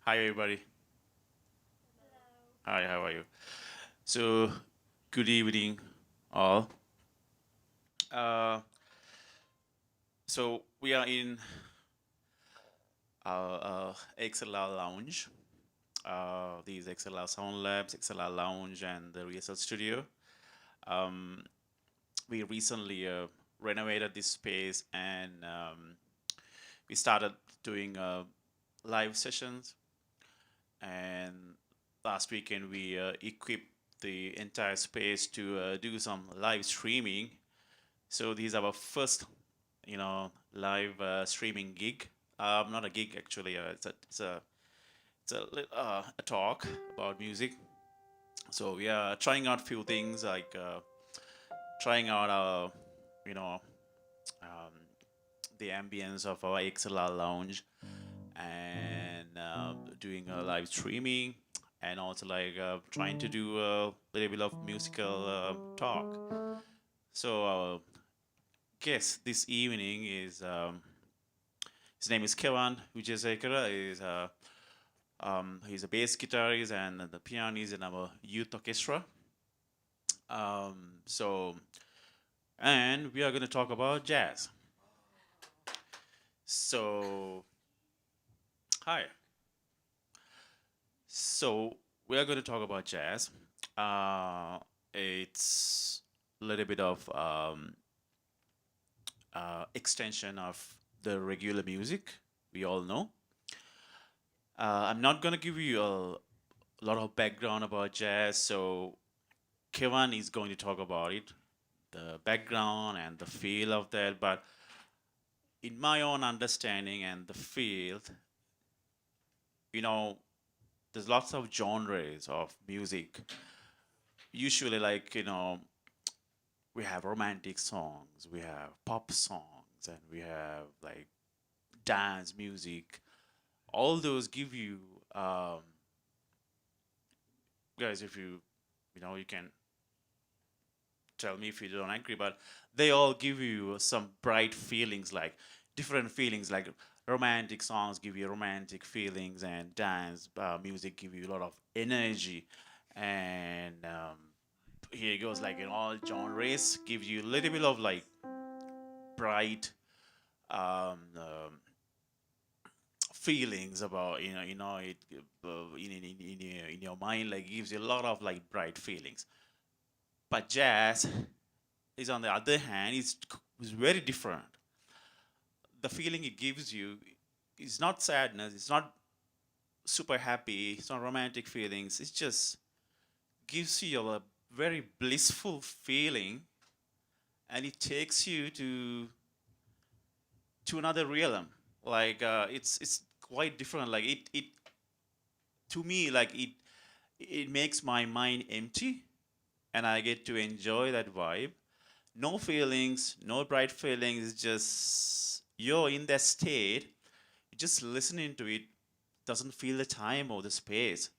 Hi, everybody. Hi, how are you? So, good evening, all. Uh, so, we are in our XLR lounge. These XLR Sound Labs, XLR Lounge, and the rehearsal studio. Um, we recently renovated this space and we started doing live sessions. And last weekend, we equipped the entire space to do some live streaming. So this is our first, live streaming gig. Not a gig actually. It's a talk about music. So we are trying out few things like trying out you know, um, the ambience of our XLR lounge and doing a live streaming and also like trying to do a little bit of musical talk. So our guest this evening is his name is Kevan Vijaysekara. He's a bass guitarist and the pianist in our youth orchestra. So, and we are going to talk about jazz. So, hi. So, we are going to talk about jazz. Uh, it's a little bit of extension of the regular music we all know. I'm not going to give you a lot of background about jazz, so Kevan is going to talk about it, the background and the feel of that. But in my own understanding and the field, you know, there's lots of genres of music. Usually, like, we have romantic songs, we have pop songs, and we have like dance music. All those give you, um, guys, if you can tell me if you don't agree, but they all give you some bright feelings, like different feelings, like romantic songs give you romantic feelings, and dance music give you a lot of energy. And here it goes, like in all genres, give you a little bit of like bright feelings about it in your mind, like gives you a lot of like bright feelings. But jazz is on the other hand is very different. The feeling it gives you is not sadness, it's not super happy, it's not romantic feelings, it just gives you a very blissful feeling, and it takes you to another realm. Like it's quite different. Like it to me, like it makes my mind empty, and I get to enjoy that vibe. No feelings, no bright feelings, just you're in that state, just listening to it, doesn't feel the time or the space.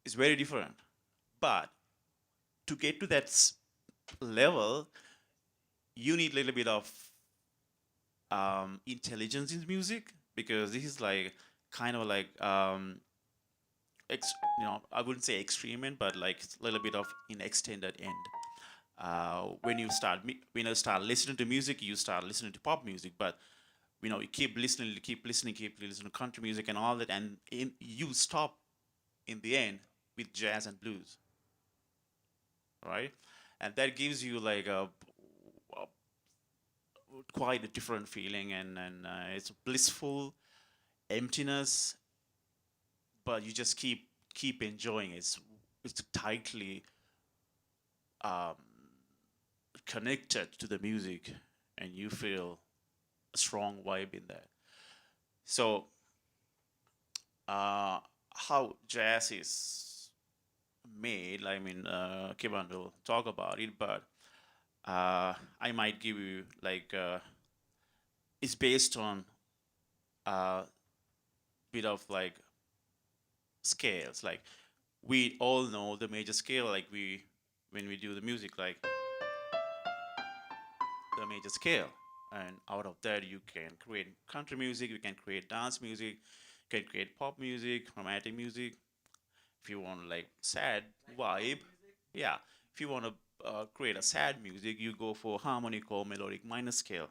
It's very different. But to get to that level, you need a little bit of intelligence in music, because this is like kind of like I wouldn't say extreme end, but like a little bit of an extended end. When you start listening to music, you start listening to pop music, but you keep listening to country music and all that, and you stop in the end with jazz and blues, right? And that gives you like a quite a different feeling, and it's blissful emptiness, but you just keep enjoying it. It's tightly um, connected to the music, and you feel a strong vibe in that. So, how jazz is made, I mean, Kiban will talk about it, but I might give you like it's based on a bit of like scales. Like we all know the major scale, like we when we do the music, like the major scale. And out of that, you can create country music, you can create dance music, you can create pop music, romantic music. If you want like sad vibe, yeah. If you want to create a sad music, you go for harmonic or melodic minor scale.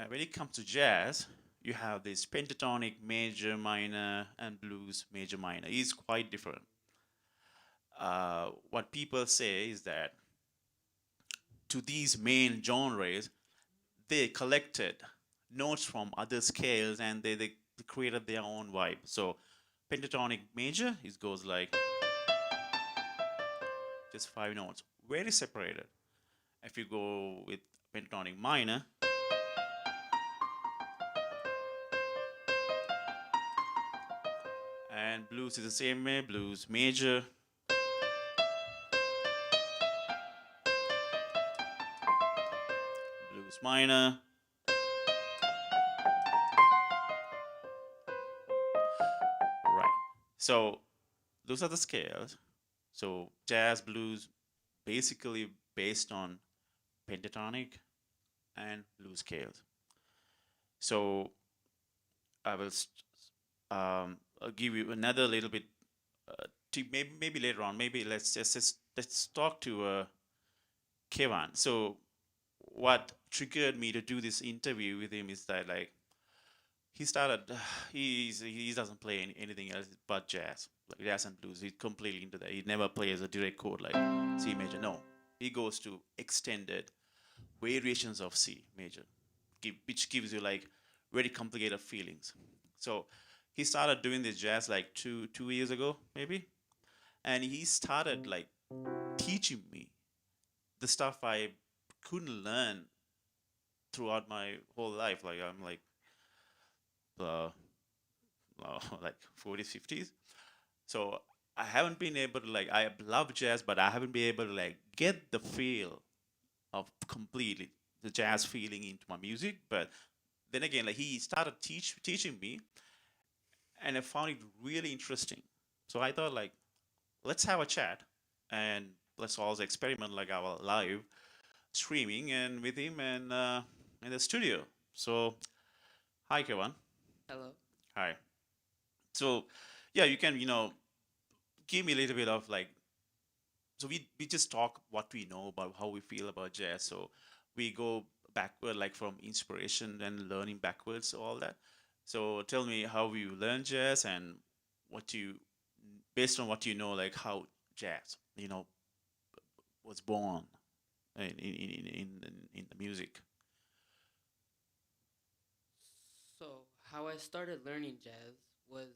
When it comes to jazz, you have this pentatonic major, minor, and blues major, minor. It's quite different. What people say is that to these main genres, they collected notes from other scales and they created their own vibe. So pentatonic major, it goes like just 5 notes, very separated. If you go with pentatonic minor, and blues is the same way, blues major, blues minor. Right. So those are the scales. So jazz, blues, basically based on pentatonic and blues scales. So I will I'll give you another little bit. Maybe later on. Maybe let's talk to Kevan. So what triggered me to do this interview with him is that like he started he doesn't play anything else but jazz, like jazz and blues. He's completely into that. He never plays a direct chord like C major. No, he goes to extended variations of C major, which gives you like very complicated feelings. So he started doing this jazz like two years ago maybe, and he started like teaching me the stuff I couldn't learn throughout my whole life. Like I'm uh, like 40s, 50s. So I haven't been able to like I love jazz, but I haven't been able to like get the feel of completely the jazz feeling into my music. But then again, like he started teaching me, and I found it really interesting. So I thought like let's have a chat and let's also experiment like our live streaming and with him and in the studio. So hi Kevan. Hello. Hi. So yeah, you can give me a little bit of like so we just talk what we know about how we feel about jazz. So we go backward like from inspiration and learning backwards all that. So tell me how you learn jazz and what you based on what you know like how jazz was born in the music. So, how I started learning jazz was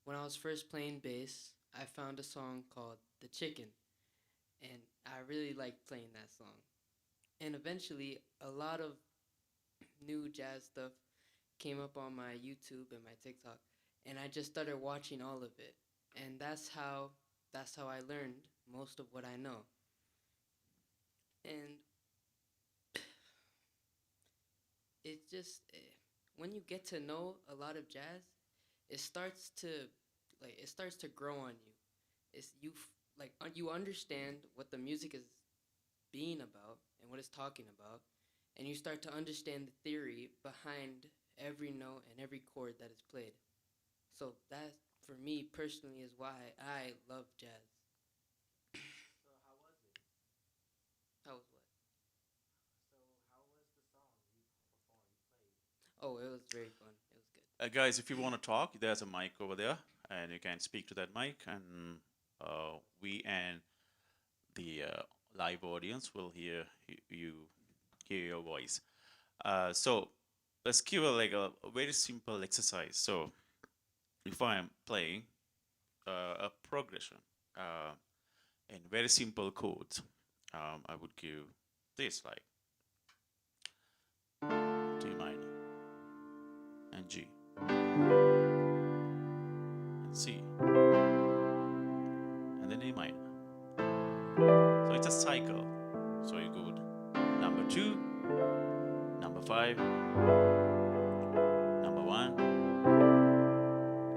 when I was first playing bass, I found a song called The Chicken, and I really liked playing that song. And eventually, a lot of new jazz stuff came up on my YouTube and my TikTok, and I just started watching all of it. And that's how I learned most of what I know. And it just when you get to know a lot of jazz, it starts to it starts to grow on you. It's you understand what the music is being about and what it's talking about, and you start to understand the theory behind every note and every chord that is played. So that for me personally is why I love jazz. How was what? Oh, it was very fun. It was good. Guys, if you want to talk, there's a mic over there, and you can speak to that mic, and we and the live audience will you hear your voice. So let's give a very simple exercise. So if I'm playing a progression in very simple chords, I would give this like D minor and G and C and then A minor. So it's a cycle. So you go number two, number five, number one,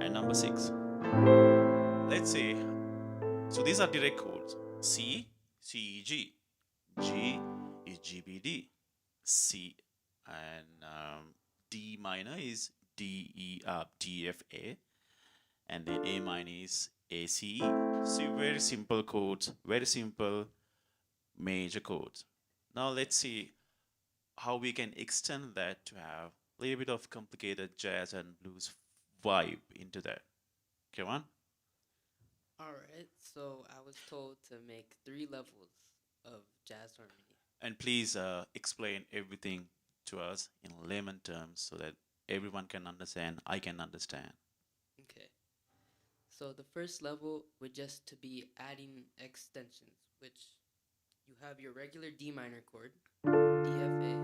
and number six. Let's say, so these are direct chords. C, C, G. G is G, B, D. C, and D minor is D F A, and then A minor is A C E. See, very simple chords, very simple major chords. Now let's see how we can extend that to have a little bit of complicated jazz and blues vibe into that. Come on. All right. So I was told to make three levels of jazz harmony. And please explain everything to us in layman terms so that everyone can understand, I can understand. Okay. So the first level would just to be adding extensions, which you have your regular D minor chord, D F A.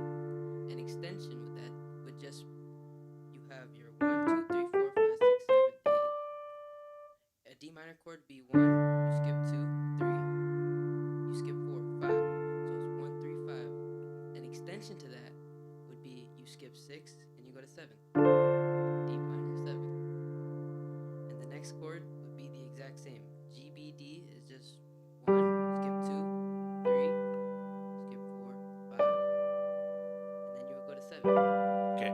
An extension with that would just you have your 1, 2, 3, 4, 5, 6, 7, 8. A D minor chord would be 1, you skip 2, 3, you skip 4, 5. So it's 1, 3, 5. An extension to that would be you skip 6 and you go to 7. D minor 7. And the next chord would be the exact same. G B D is just 1, skip 2, 3, skip 4, 5, and then you would go to 7. Okay,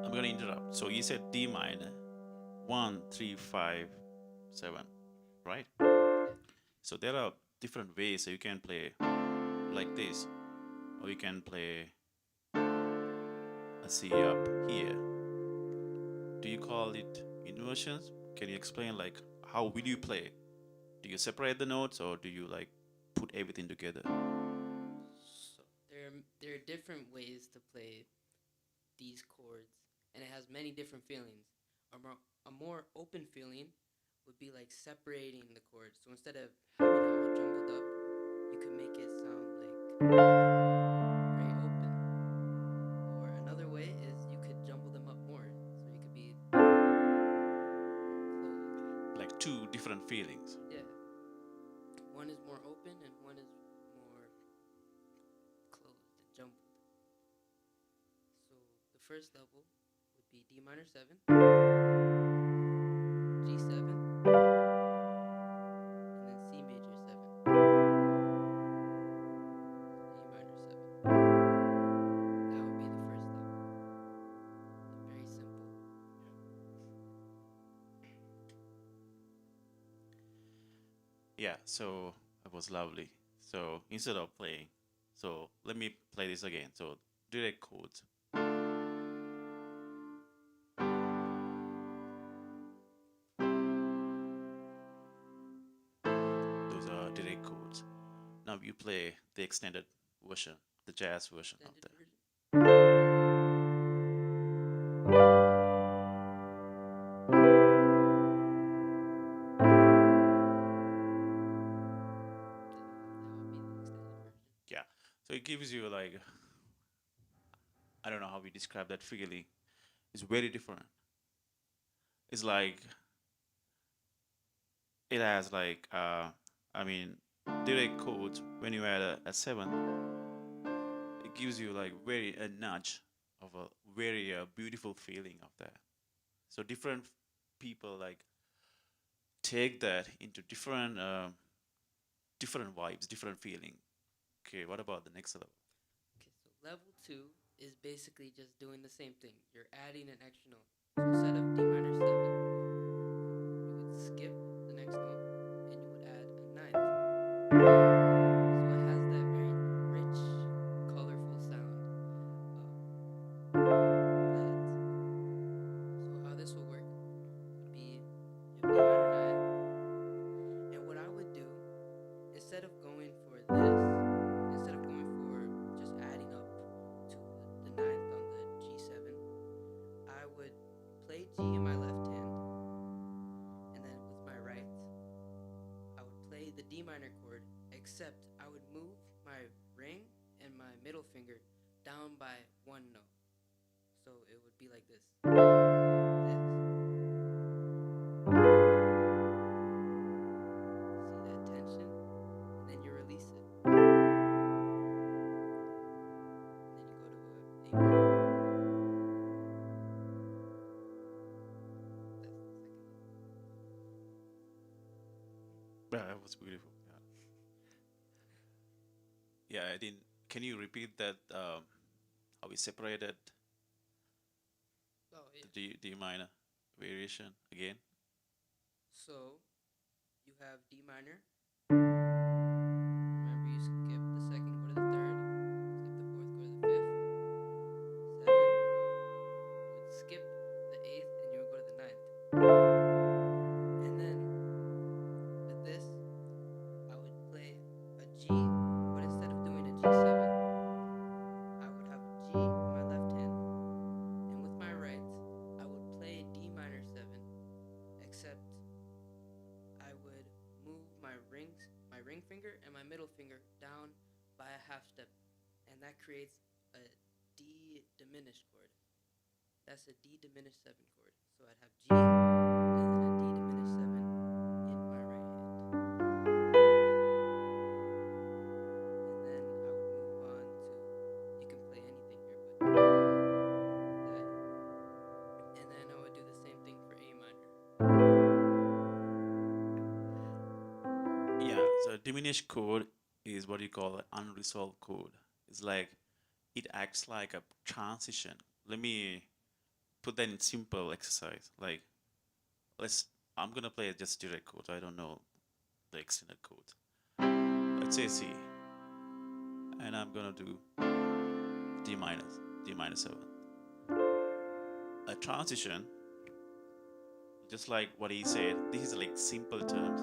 I'm gonna interrupt. So you said D minor, 1, 3, 5, 7, right? Yeah. So there are different ways. So you can play like this, or you can play a C up here. Do you call it inversions? Can you explain like how will you play? Do you separate the notes or do you like put everything together? So there are different ways to play these chords, and it has many different feelings. A more open feeling would be like separating the chords. So instead of having it all jumbled up, you could make it sound like very open. Or another way is you could jumble them up more, so you could be closed. Like two different feelings. Yeah, one is more open and one is more closed and jumbled. So the first level would be D minor 7, G7, and then C major 7, A minor 7. That would be the first level. Very simple. Yeah, so it was lovely. So instead of playing, so let me play this again. So direct chords. Those are direct chords. Now you play the extended version, the jazz version of Extended that. version. That would be the extended version. Yeah. So it gives you like I don't know how we describe that feeling. It's very different. It's like it has like I mean direct chords when you add a seven, it gives you like very a nudge of a very beautiful feeling of that. So different people like take that into different vibes, different feeling. Okay, what about the next level? Okay, so level 2 is basically just doing the same thing. You're adding an extra note. So instead of D minor 7, you would skip the next note and you would add a ninth. So it has that very rich, colorful sound of that. So how this will work would be you have D minor 9, and what I would do instead of going for this, instead of going for just adding up to the ninth on the G7, I would play G in my left hand, and then with my right, I would play the D minor chord, except I would move my ring and my middle finger down by one note. So it would be like this. This. See that tension? And then you release it. And then you go to A minor. That's the second level. Yeah, that was beautiful. Yeah, I didn't. Can you repeat that? how we separated Oh yeah. the D minor variation again. So you have D minor. Remember, you skip the second, go to the third. Skip the fourth, go to the fifth. Seven. You would skip the eighth, and you would go to the ninth. And then with this, I would play a G, but instead of doing a G7, I would have a G in my left hand, and with my right, I would play D minor 7, except I would move my ring finger and my middle finger down by a half step, and that creates a D diminished chord. That's a D diminished 7 chord. So I'd have G and then a D diminished 7 in my right hand. And then I would move on to, you can play anything here, but that. And then I would do the same thing for A minor. Yeah, so diminished chord is what you call an unresolved chord. It's like it acts like a transition. Let me put that in simple exercise. Like let's I'm gonna play just direct chords. I don't know the extended chords. Let's say C, and I'm gonna do D minus, D minus 7. A transition, just like what he said, this is like simple terms.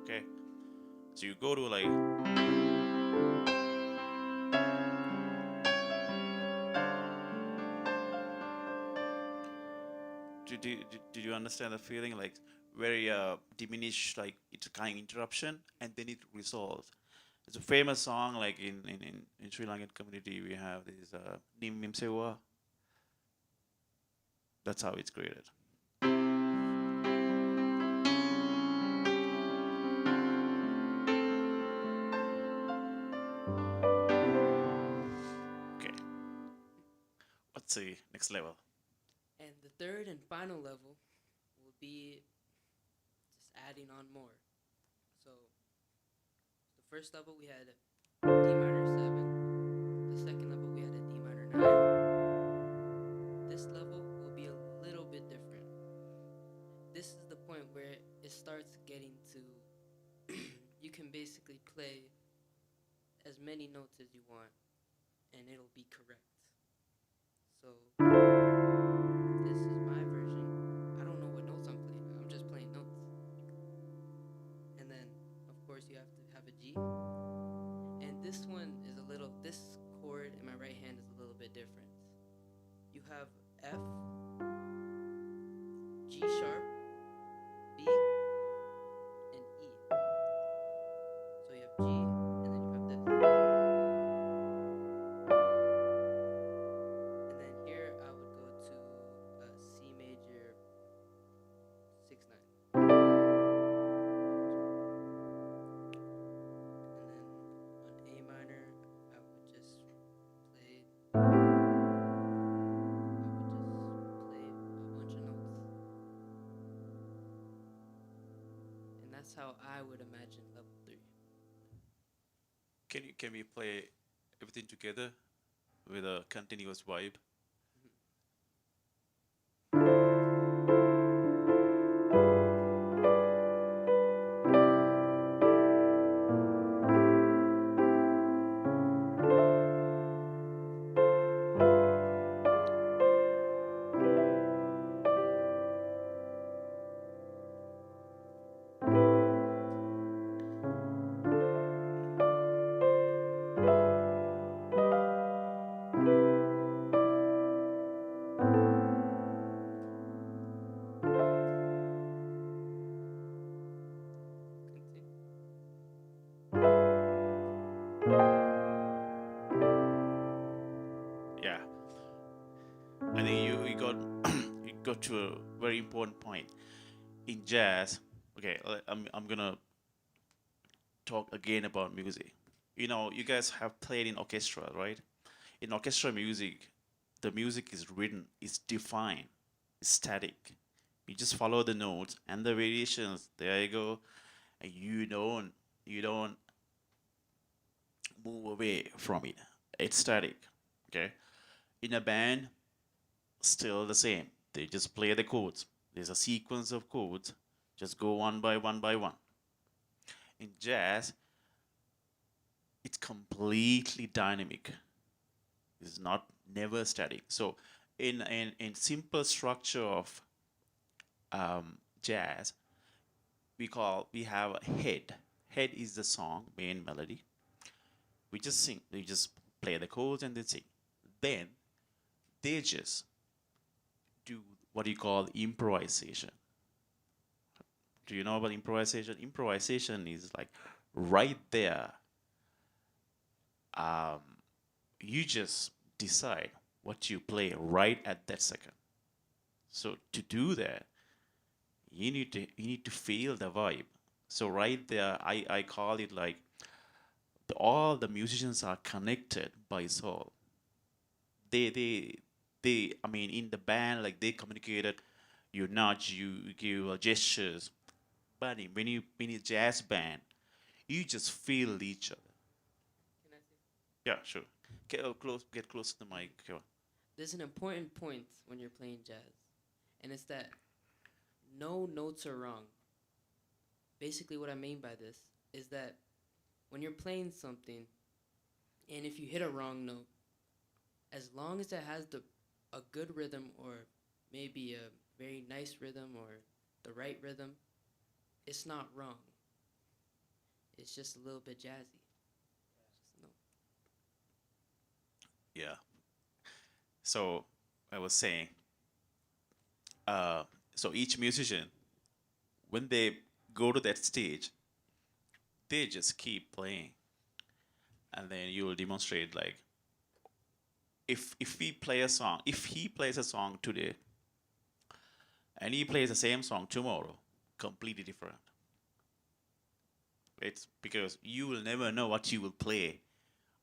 Okay, so you go to like did you understand the feeling like very diminished, like it's a kind of interruption and then it resolves. It's a famous song like in Sri Lankan community we have this Nim Nim Sewa. That's how it's created. Okay, what's the next level? And the third and final level will be just adding on more. So the first level we had D minor 7. The second level we had a D minor 9. This level will be a little bit different. This is the point where it starts getting to you can basically play as many notes as you want and it'll be correct. So this is my version. I don't know what notes I'm playing. I'm just playing notes. And then of course you have to have a G. And this one is a little this chord in my right hand is a little bit different. You have F, G sharp, B, and E. So you have G, and then you have this. And then here I would go to C major 6/9. And then on A minor, I would just play. I would just play a bunch of notes, and that's how I would imagine level 3. Can we play everything together with a continuous vibe? Continue. Yeah, I think you got you got to a very important point in jazz. Okay, I'm gonna talk again about music. You know, you guys have played in orchestra, right? In orchestra music, the music is written, it's defined, it's static. You just follow the notes and the variations. There you go. and you don't move away from it. It's static. Okay. In a band, still the same. They just play the chords. There's a sequence of chords. Just go one by one by one. In jazz, it's completely dynamic. It's not never static. So in simple structure of jazz, we have a head. Head is the song main melody. We just sing. We just play the chords and then sing. Then they just do what you call improvisation. Do you know about improvisation? Improvisation is like right there. Um, you just decide what you play right at that second. So to do that, you need to feel the vibe. So right there, I call it like all the musicians are connected by soul. They I mean in the band like they communicated. You nudge, you give gestures. But when you jazz band, you just feel each other. Can I say? Yeah, sure. Get close to the mic. Come on. There's an important point when you're playing jazz, and it's that no notes are wrong. Basically, what I mean by this is that when you're playing something, and if you hit a wrong note, as long as it has a good rhythm or maybe a very nice rhythm or the right rhythm, it's not wrong. It's just a little bit jazzy. Just no. Yeah. So I was saying, uh, so each musician, when they go to that stage, they just keep playing, and then you will demonstrate like if we play a song, if he plays a song today, and he plays the same song tomorrow, completely different. It's because you will never know what you will play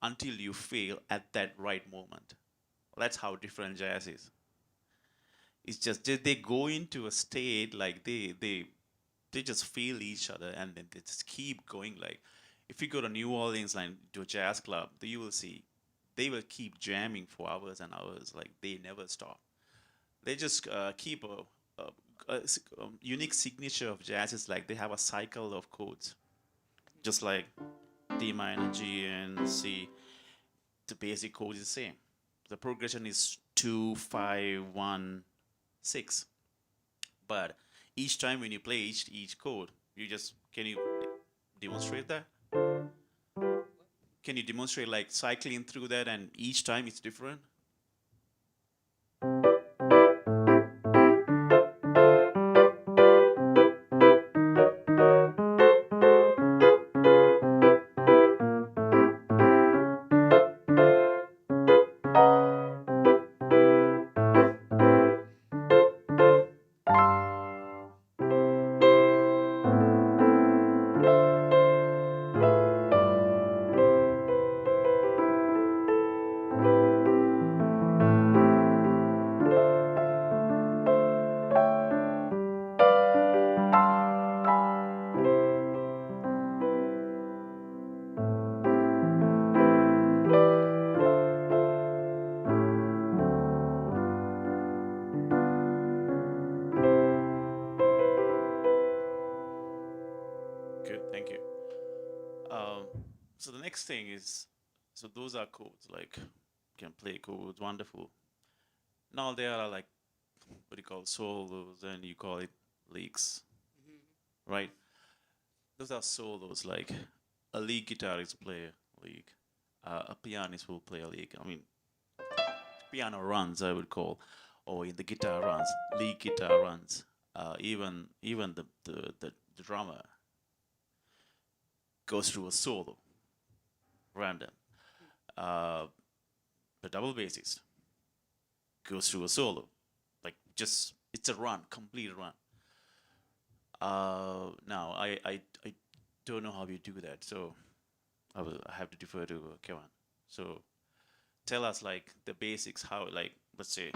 until you feel at that right moment. That's how different jazz is. It's just they go into a state like they just feel each other and then they just keep going. Like if you go to New Orleans like to a jazz club, you will see they will keep jamming for hours and hours. Like they never stop. They just keep a unique signature of jazz is like they have a cycle of chords, just like D minor, G, and C. The basic chord is the same. The progression is 2 5 1 6. But each time when you play each chord, you just can you demonstrate that? Can you demonstrate like cycling through that and each time it's different? Good, thank you. Um, so the next thing is, so those are chords like can play chords, wonderful. Now there are like what do you call solos and you call it leaks, Mm-hmm. right? Those are solos like a lead guitarist play a lead, a pianist will play a lead. I mean, piano runs I would call, or in the guitar runs, lead guitar runs. Even the drummer goes through a solo, random. Uh, the double bassist goes through a solo, like just it's a run, complete run. Now I don't know how you do that, so I have to defer to Kevan. So tell us like the basics. How like let's say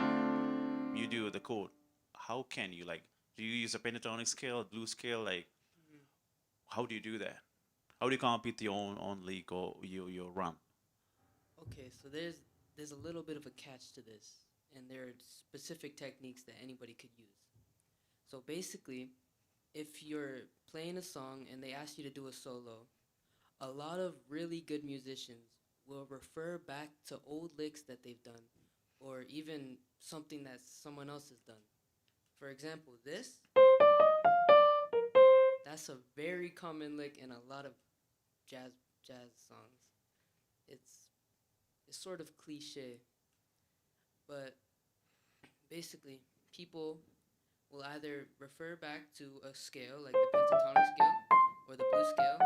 you do the chord. How can you like? Do you use a pentatonic scale, blues scale? Like How do you do that? How do you come up with your own league or your run? Okay, so there's a little bit of a catch to this, and there are specific techniques that anybody could use. So basically, if you're playing a song and they ask you to do a solo, a lot of really good musicians will refer back to old licks that they've done, or even something that someone else has done. For example, this, that's a very common lick in a lot of jazz jazz songs. It's it's sort of cliche, but basically people will either refer back to a scale like the pentatonic scale or the blues scale,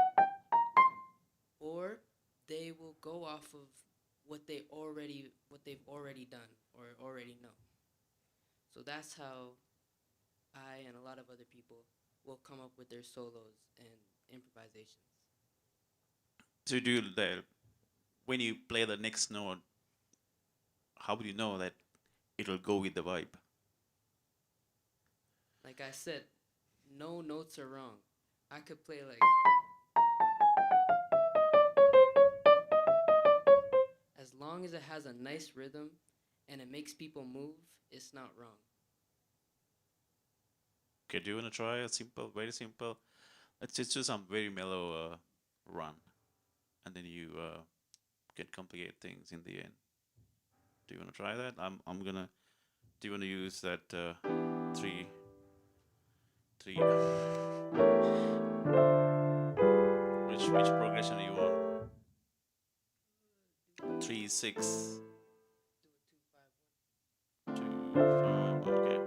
or they will go off of what they've already done or already know. So that's how I and a lot of other people will come up with their solos and improvisations. So do that when you play the next note. How do you know that it'll go with the vibe? Like I said, no notes are wrong. I could play like, as long as it has a nice rhythm and it makes people move, it's not wrong. Okay, do you wanna try a simple, very simple? Let's just do some very mellow run, and then you can complicate things in the end. Do you wanna try that? I'm gonna. Do you wanna use that three three? Which progression do you want? Three six Do a 2 5 1. 2 5. Okay.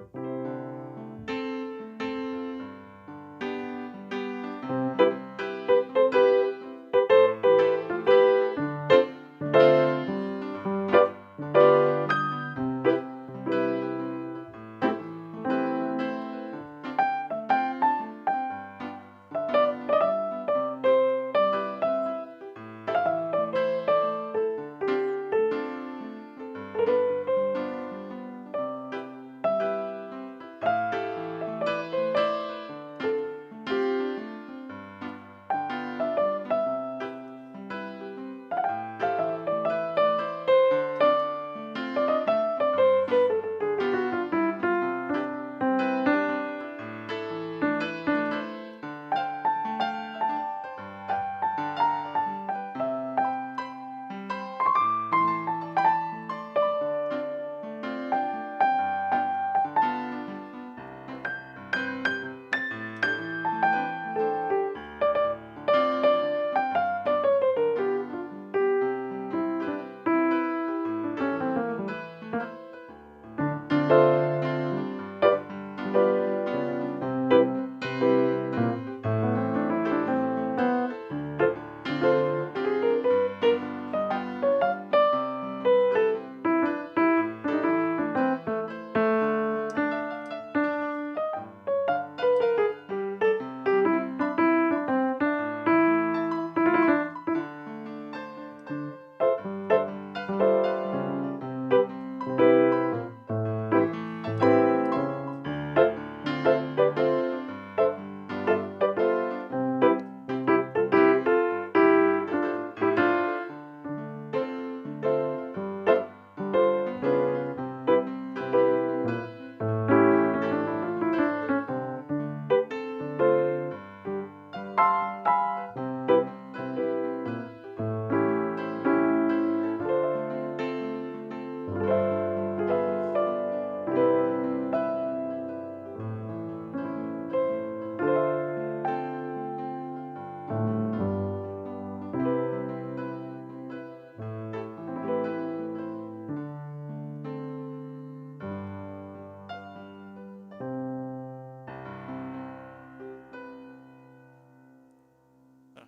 Uh,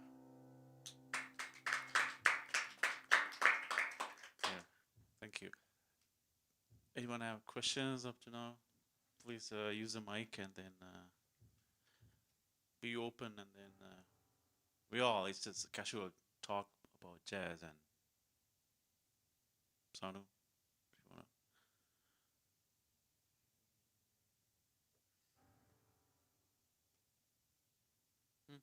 yeah. Thank you. Anyone have questions up to now? Please use the mic and then be open, and then we all. It's just a casual talk about jazz and Sanu. If you wanna. Hmm.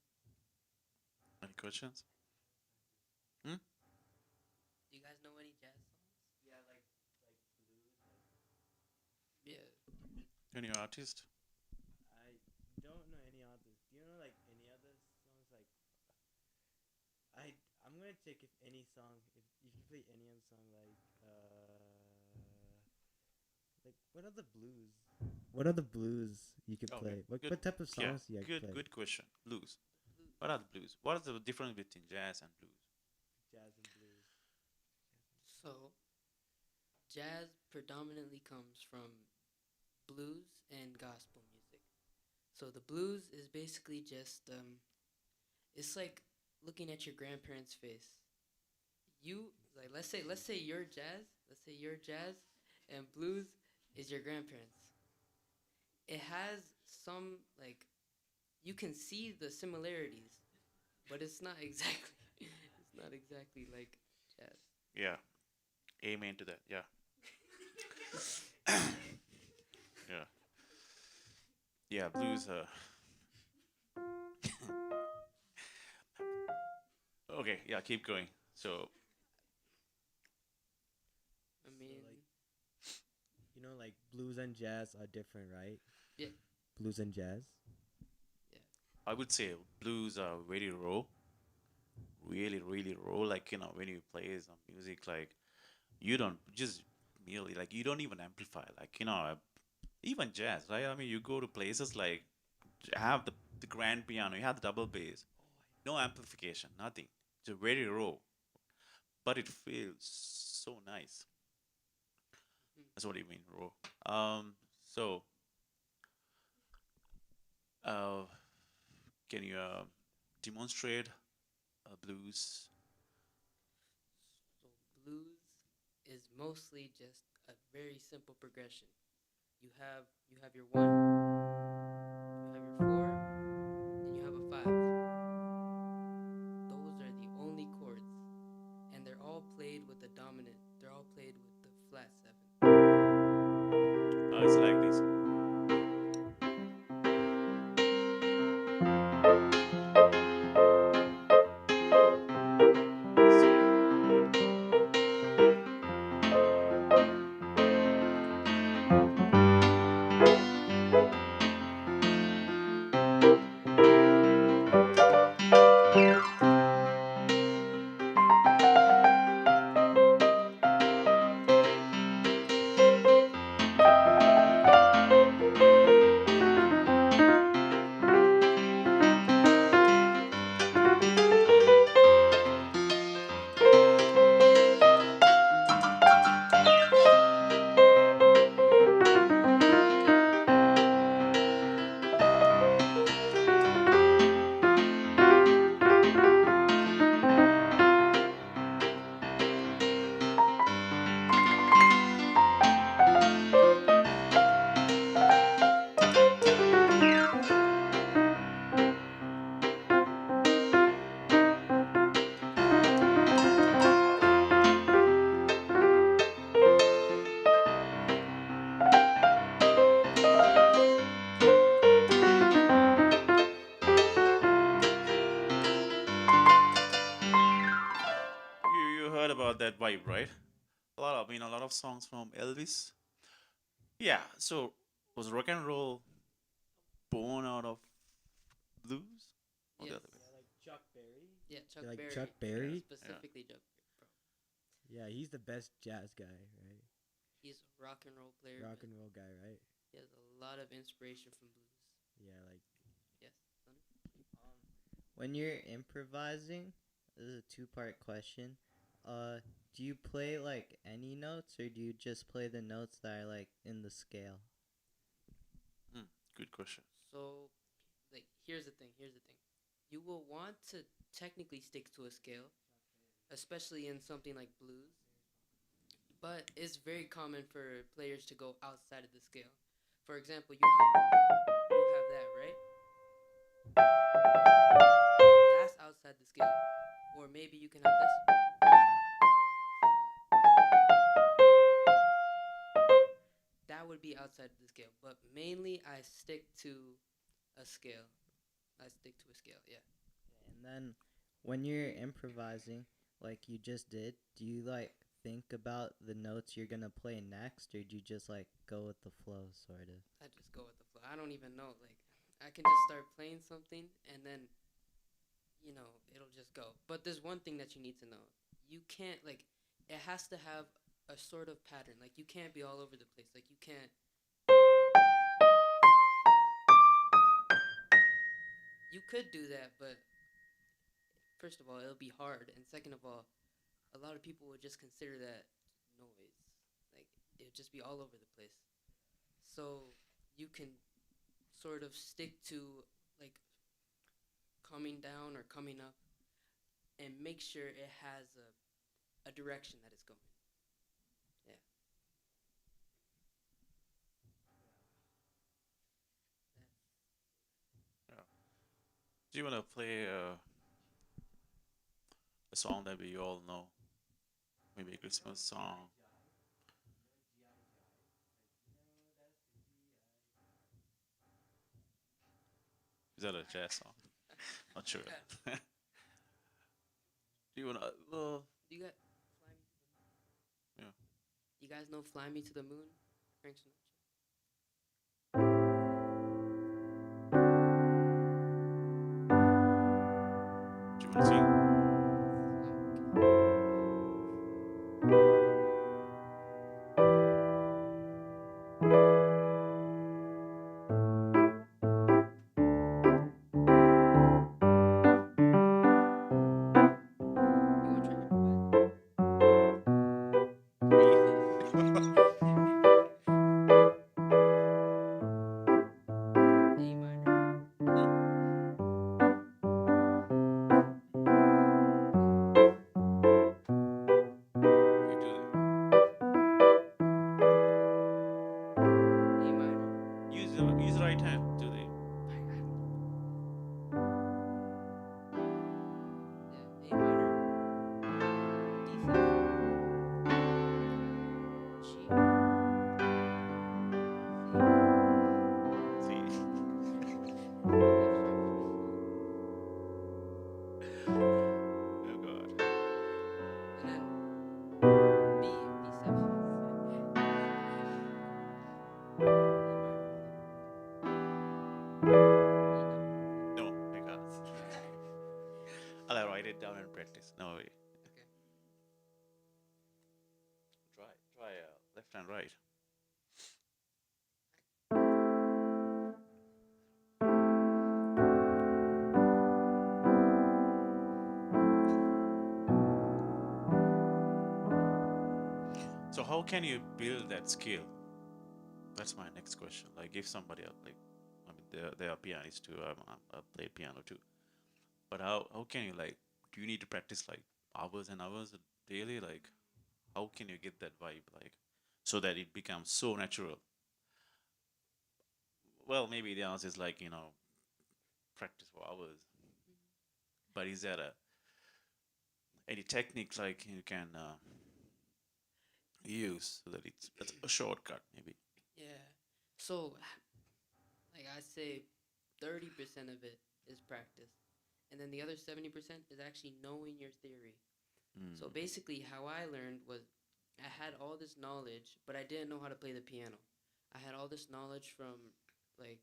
questions? Hmm? Do you guys know any jazz songs? Yeah, like blues. Yeah. Any artist? I don't know any others. Do you know like any other songs? I'm gonna check if any song if you play any other song like what are the blues? What are the blues you could Okay, play? What good. what type of Yeah, songs do you like good, play? good question. Blues. The blues. What are the blues? What is the difference between jazz and blues? Jazz and blues. So, jazz predominantly comes from blues and gospel music. So the blues is basically just it's like looking at your grandparents' face. You like let's say you're jazz, and blues is your grandparents. It has some like you can see the similarities, but it's not exactly it's not exactly like jazz. Yeah, amen to that. Yeah, yeah, yeah. Blues. Okay, yeah. Keep going. So, I So mean, like blues and jazz are different, right? yeah, Blues and jazz. yeah. I would say blues are very raw, really, really raw. Like when you play some music, like you don't just merely like you don't even amplify. Like even jazz, right? I mean, you go to places like have the grand piano, you have the double bass, no amplification, nothing. It's very raw, but it feels so nice. Mhm. That's what you mean, raw. So uh, can you demonstrate blues? So blues is mostly just a very simple progression. You have your one, you have your four, and you have a five. Those are the only chords, and they're all played with the dominant. They're all played with the flat seven. It's like this. You heard about that vibe, right? A lot of songs from Elvis. Yeah. So was rock and roll born out of blues or the Yes. other way? Yeah, like Chuck Berry. Yeah, Chuck You like Berry. Chuck Yeah. Berry? Yeah. Specifically Chuck Berry, bro. Yeah, he's the best jazz guy, right? He's a rock and roll player, Rock but and roll guy, right? he has a lot of inspiration from blues. Yeah, like Yes, Thunder? Um, when you're improvising, this is a two-part question. Do you play like any notes, or do you just play the notes that are like in the scale? Hmm. Good question. So, like, here's the thing. Here's the thing. You will want to technically stick to a scale, especially in something like blues. But it's very common for players to go outside of the scale. For example, you have that right. That's outside the scale. Or maybe you can have this. That would be outside the scale. But mainly, I stick to a scale. I stick to a scale. Yeah. And then, When you're improvising, like you just did, do you like think about the notes you're gonna play next, or do you just like go with the flow, sort of? I just go with the flow. I don't even know. Like, I can just start playing something and then, it'll just go. But there's one thing that you need to know. You can't, like, it has to have a sort of pattern. Like, you can't be all over the place. Like, you can't, you could do that, but first of all, it'll be hard. And second of all, a lot of people would just consider that noise. Like, it would just be all over the place. So, you can sort of stick to, like, coming down or coming up and make sure it has a direction that it's going. Yeah. Yeah. Do you want to play a song that we all know? Maybe a Christmas song. Is that a jazz song? Not sure. Do you want to? Do you got Fly Me to the Moon? Yeah. You guys know Fly Me to the Moon? Frank Sinatra? Do you want to sing? You want to try improvising? Me? A minor. Okay, do that. A minor. Use the right hand. Do they? Yeah, A minor, D7, G, C, See. F sharp tremolo, Oh God. and then B7, E minor 7, E double 7. No, I can't. I'll write it down and practice. No way. Okay. Try left and right. So how can you build that skill? That's my next question. Like if somebody else, like, I mean, there are pianists too. I play piano too. But how can you like? Do you need to practice like hours and hours daily? Like how can you get that vibe like so that it becomes so natural? Well, maybe the answer is like practice for hours. But is there any technique like you can use so that it's a shortcut maybe? Yeah. So, like I say, 30% of it is practice. And then the other 70% is actually knowing your theory. So Mm. basically, how I learned was I had all this knowledge, but I didn't know how to play the piano. I had all this knowledge from like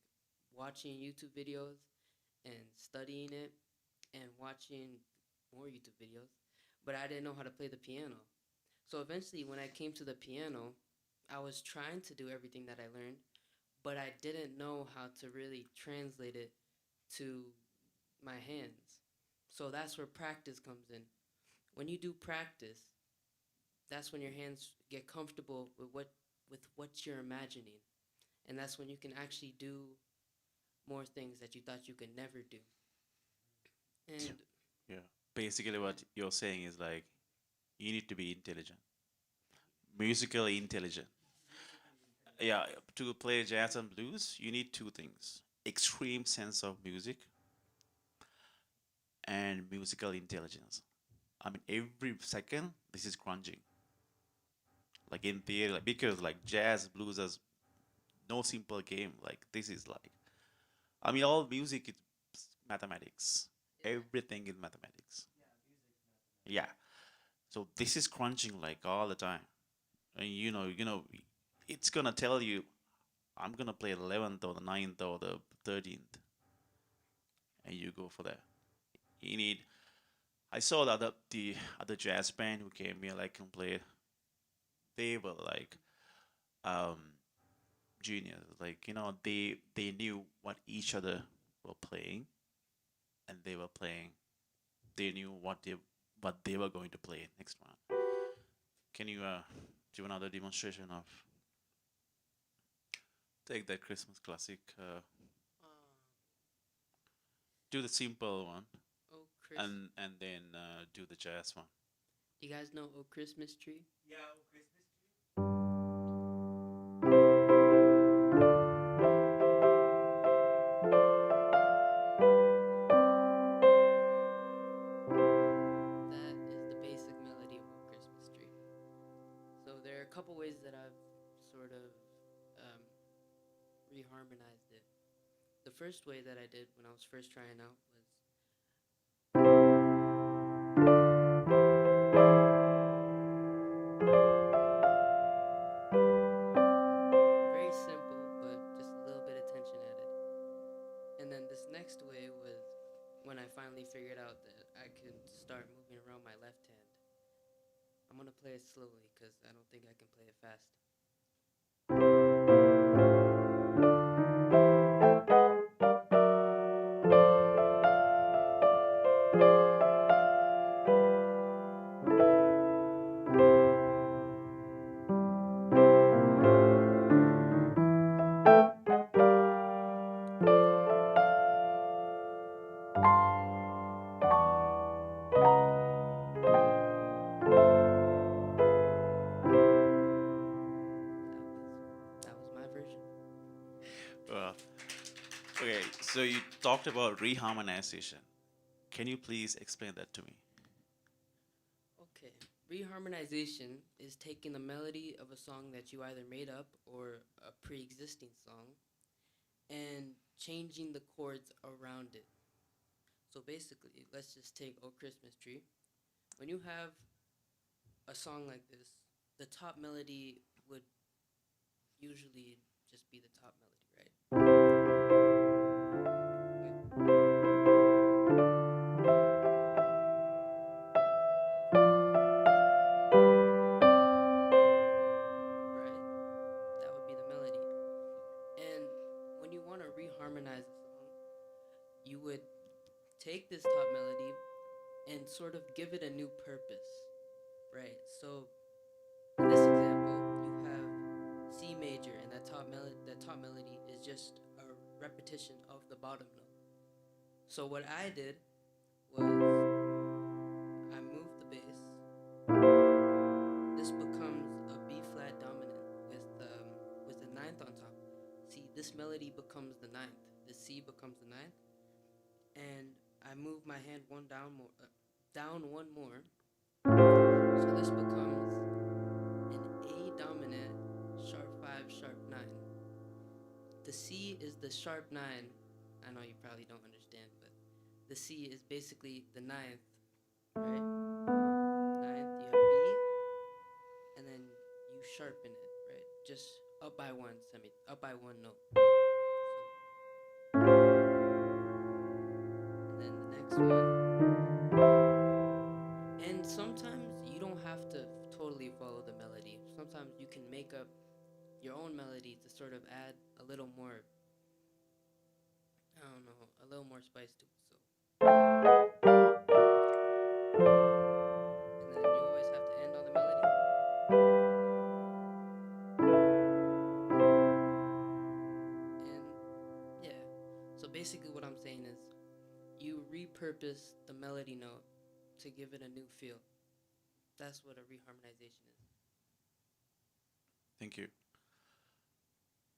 watching YouTube videos and studying it and watching more YouTube videos, but I didn't know how to play the piano. So eventually, when I came to the piano, I was trying to do everything that I learned, but I didn't know how to really translate it to my hands. So that's where practice comes in. When you do practice, that's when your hands get comfortable with what you're imagining, and that's when you can actually do more things that you thought you could never do. And Yeah. Basically, yeah, what you're saying is like you need to be intelligent, musically intelligent. Yeah, to play jazz and blues, you need two things: extreme sense of music and musical intelligence. I mean, every second this is crunching. Like in theory, like, because like jazz, blues is no simple game. Like this is like, I mean, all music is mathematics. everything in mathematics. Yeah. So this is crunching like all the time. And it's gonna tell you I'm gonna play 11th or the ninth or the 13th, and you go for that. You need. I saw the other jazz band who came here like and played. They were like um juniors, like they knew what each other were playing, and they were playing. They knew what they were going to play next round. Can you do another demonstration of take that Christmas classic? Um, Do the simple one, oh Chris, and then do the jazz one. you guys know Oh Christmas Tree? That is the basic melody of Oh Christmas Tree. So there are a couple ways that I've sort of um, reharmonized it. The first way that I did when I was first trying out was very simple, but just a little bit of tension added. And then this next way was when I finally figured out that I could start moving around my left hand. I'm gonna play it slowly because I don't think I can play it fast. That was my version. Uh, okay, so you talked about reharmonization. Can you please explain that to me? Okay. Reharmonization is taking the melody of a song that you either made up or a pre existing song and changing the chords around it. So basically, let's just take Oh Christmas Tree. When you have a song like this, the top melody would usually just be the top melody, right? Right? That would be the melody. And when you want to reharmonize a song, you would take this top melody and sort of give it a new purpose, right? So in this example, you have C major, and that top melody is just a repetition of the bottom note. So what I did was I moved the bass. This becomes a B flat dominant with the ninth on top. See, this melody becomes the ninth. The C becomes the ninth, and I move my hand down one more. So this becomes an A dominant, sharp five, sharp nine. The C is the sharp nine. I know you probably don't understand, but the C is basically the ninth, right? Ninth, you have B, and then you sharpen it, right? Just up by one note. And then the next one. And sometimes you don't have to totally follow the melody. Sometimes you can make up your own melody to sort of add a little more, I don't know, a little more spice to it. And then you always have to end on the melody. And yeah, so basically what I'm saying is you repurpose the melody note to give it a new feel. That's what a reharmonization is. Thank you.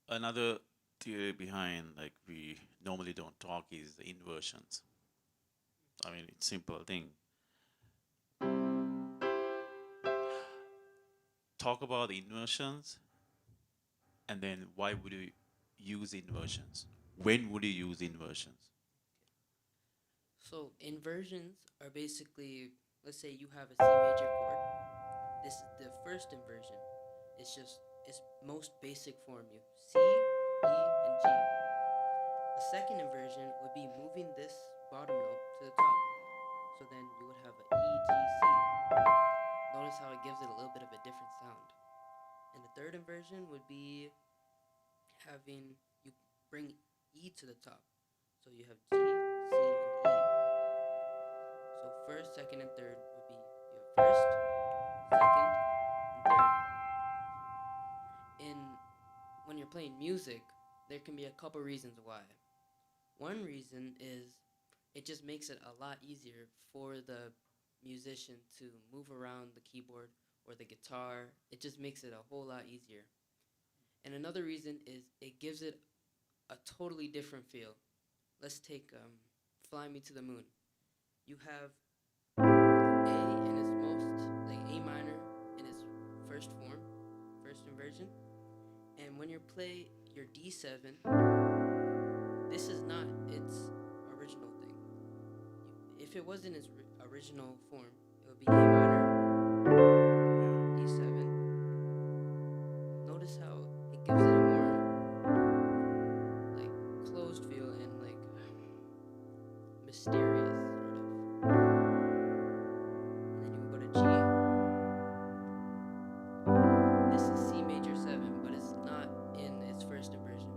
Another theory behind like we normally don't talk is the inversions. I mean, it's simple thing. Talk about the inversions, and then why would you use inversions? When would you use inversions? So inversions are basically, let's say you have a C major chord. This is the first inversion. It's just its most basic form. You C, E, and G. The second inversion would be moving this bottom note to the top. So then you would have a E, G, C. Notice how it gives it a little bit of a different sound. And the third inversion would be having you bring E to the top. So you have G, C, and E. So first, second, and third would be you have first, second, and third. In when you're playing music, there can be a couple reasons why. One reason is it just makes it a lot easier for the musician to move around the keyboard or the guitar. It just makes it a whole lot easier. And another reason is it gives it a totally different feel. Let's take Fly Me to the Moon. You have A in its most, like A minor in its first form, first inversion. And when you play your D7, this is not its original thing. If it was in its original form, it would be A minor, D7. Notice how it gives it a more like closed feel and like mysterious sort of. And then you would go to G. This is C major 7, but it's not in its first inversion.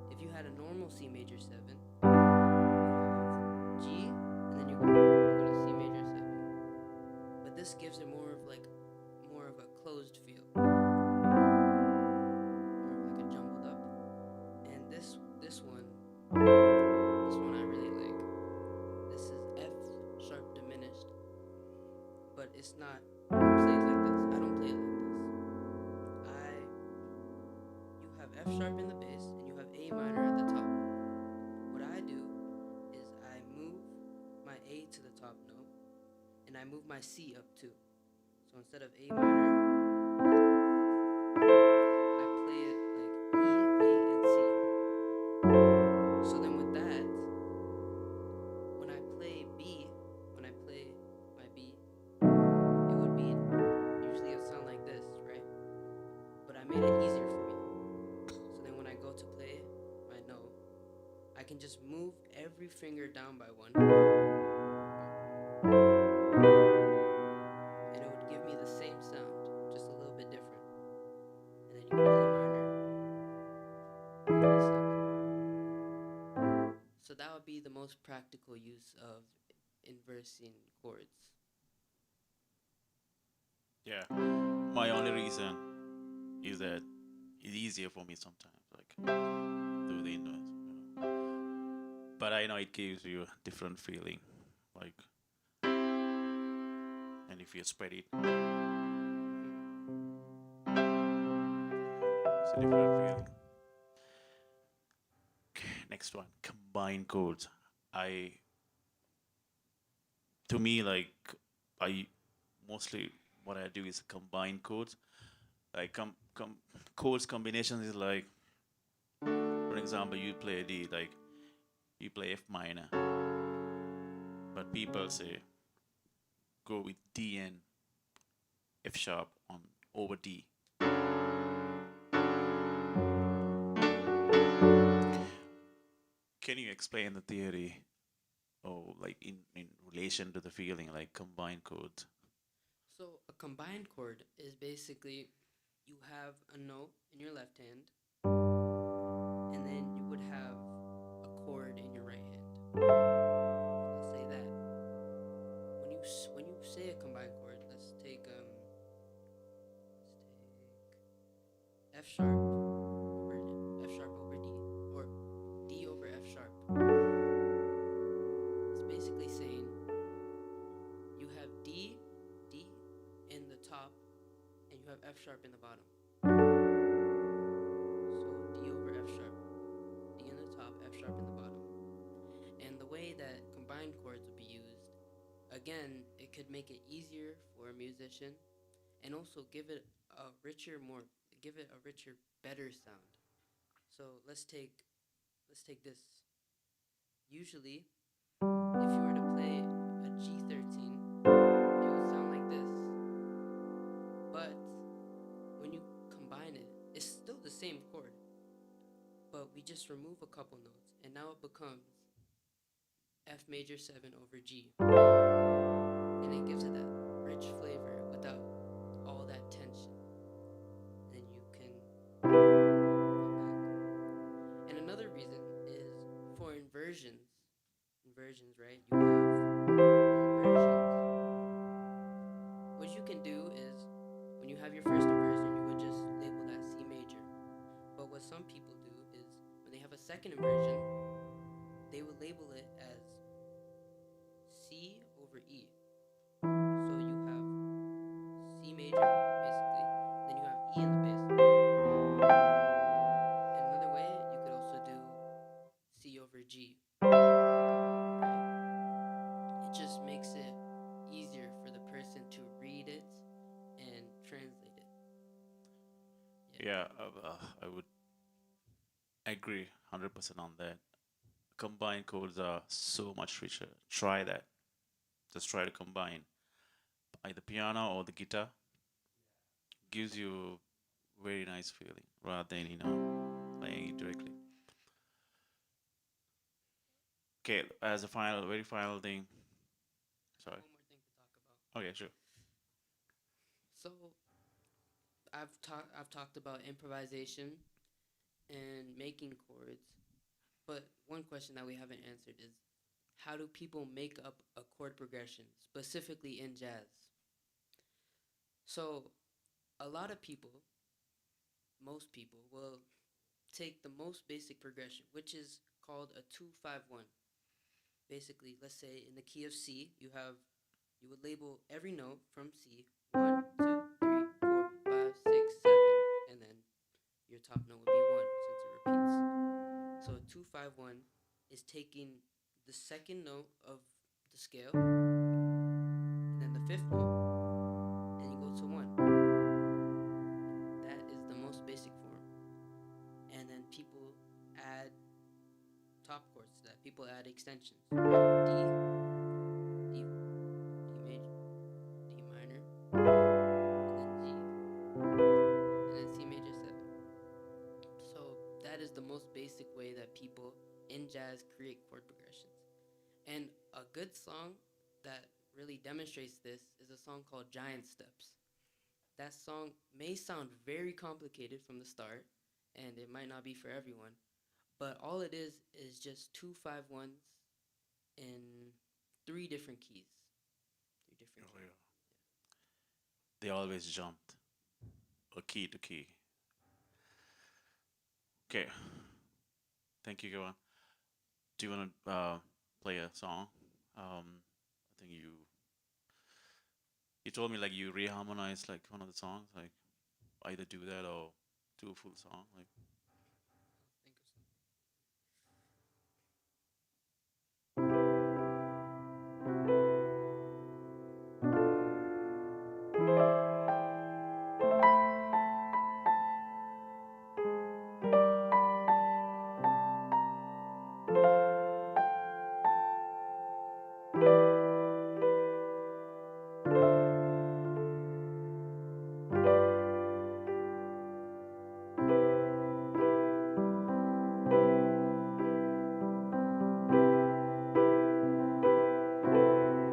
If you had a normal C major 7, you would have G, and then you go to C major 7. But this gives it more of like more of a closed feel, more of like a jumbled up. And this one I really like. This is F sharp diminished, but it's not played like this. I don't play it like this. You have F sharp in the bass and you have A minor at the top. What I do is I move my A to the top note and I move my C up too. So instead of A minor, I play it like E, A, and C. So then with that, when I play B, when I play my B, it would be usually it would sound like this, right? But I made it easier for me. So then when I go to play my note, I can just move every finger down by one, and it would give me the same sound, just a little bit different. And then you go to E minor, E7. So that would be the most practical use of inversing chords. Yeah. My only reason is that it's easier for me sometimes, like do the inverse. But I know it gives you a different feeling, like, and if you spread it, it's a different feeling. Next one, combine chords. I, to me, like, I mostly what I do is combine chords. Like, chords combinations is like, for example, you play a D, like you play F minor, but people say go with D and F sharp on over D. Can you explain the theory, or like in relation to the feeling, like combined chords? So a combined chord is basically you have a note in your left hand, and then you would have a chord in your right hand. Let's say that when you say a combined chord, let's take F sharp over F sharp over D, or D over F sharp. It's basically saying you have D in the top, and you have F sharp in the bottom. So D over F sharp, D in the top, F sharp in the bottom. And the way that combined chords would be used, again, it could make it easier for a musician, and also give it a richer, better sound. So let's take this. Usually, if you were to play we just remove a couple notes, and now it becomes F major 7 over G. And it gives it that rich flavor without all that tension. And you can go back. And another reason is for inversions. Inversions, right? You have your inversions. What you can do is when you have your first inversion, you would just label that C major. But what some people do is when they have a second inversion, they would label it as C over E. So you have C major, basically, then you have E in the bass. And another way, you could also do C over G. Right? It just makes it easier for the person to read it and translate it. Yeah, I would agree 100% on that. Combined chords are so much richer. Try that. Just try to combine either piano or the guitar. Gives you very nice feeling rather than playing it directly. Okay, as a final, very final thing. I have Sorry. one more thing to talk about. Okay, sure. So I've talked about improvisation and making chords, but one question that we haven't answered is how do people make up a chord progression, specifically in jazz? So a lot of people, most people, will take the most basic progression, which is called a 2-5-1. Basically, let's say in the key of C, you would label every note from C 1, 2, 3, 4, 5, 6, 7, and then your top note would be 1 since it repeats. So a 2-5-1 is taking the second note of the scale and then the fifth note, and you go to 1. That is the most basic form. And then people add top chords to that. People add extensions. Right? D, D major, D minor, and then G, and then C major 7. So that is the most basic way that people in jazz create chord progressions. And a good song that really demonstrates this is a song called Giant Steps. That song may sound very complicated from the start, and it might not be for everyone, but all it is just 2-5-1s in three different keys. Three different Oh, keys. yeah. They always jumped a key to key. Okay, thank you, Kevan. Do you want to play a song? I think you told me like you reharmonize like one of the songs, like either do that or do a full song. Like, Think of something.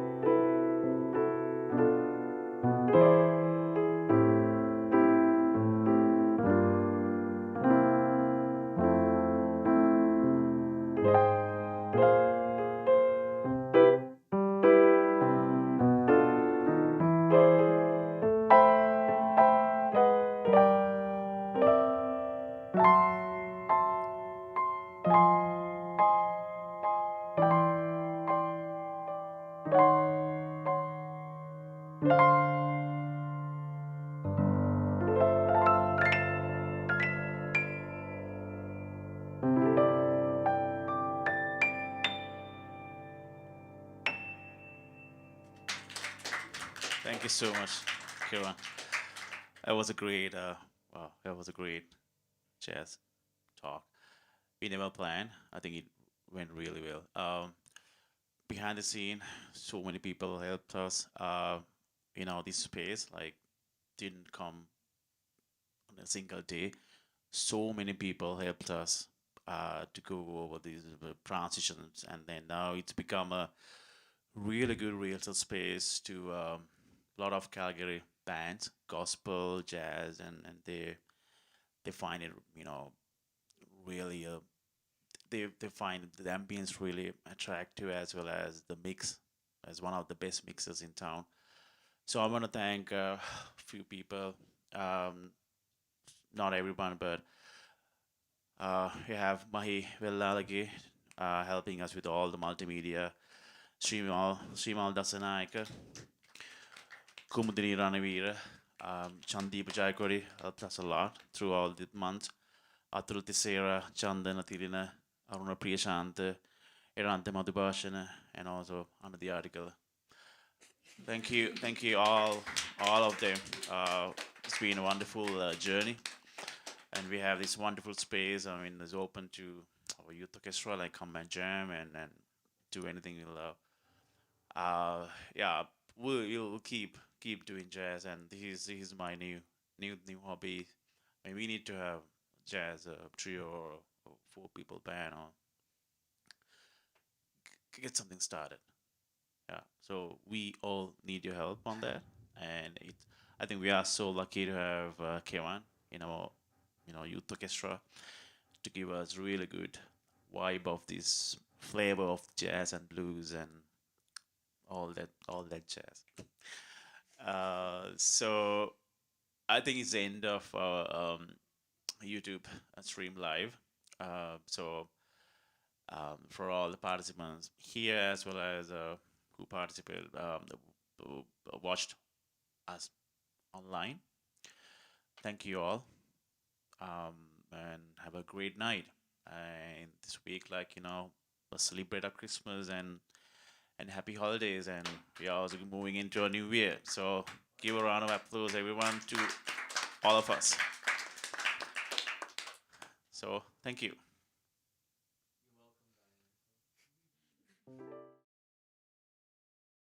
thank you so much, Kevan. That was a great, wow, that was a great jazz talk. We never planned. I think it went really well. Behind the scene, so many people helped us. This space like didn't come on a single day. So many people helped us. to go over these transitions, and then now it's become a really good rehearsal space to a lot of Calgary bands, gospel, jazz, and they find it, really they find the ambience really attractive, as well as the mix as one of the best mixers in town. So I want to thank a few people, um, not everyone, but we have Mahi Vellalagi helping us with all the multimedia. Srimal Dasanayaka, Kumudini Ranavira, Chandeep Jaikori helped us a lot through all the months. Atul Tisera, Chandana Tirina, Aruna Priyashant, Erante Madhubhashana, and also under the article. Thank you all of them. It's been a wonderful journey, and we have this wonderful space. I mean, it's open to our youth orchestra, like come and jam and do anything you love. Yeah, we'll keep doing jazz, and this is my new hobby. And we need to have jazz trio or four people band or get something started. Yeah, so we all need your help on that, and I think we are so lucky to have Kevan in our youth orchestra to give us really good vibe of this flavor of jazz and blues and all that jazz. So I think it's the end of our YouTube stream live. So for all the participants here, as well as who participated, who watched us online, thank you all, and have a great night. And this week, like let's celebrate our Christmas and happy holidays. And we are also moving into a new year. So give a round of applause, everyone, to all of us. So thank you.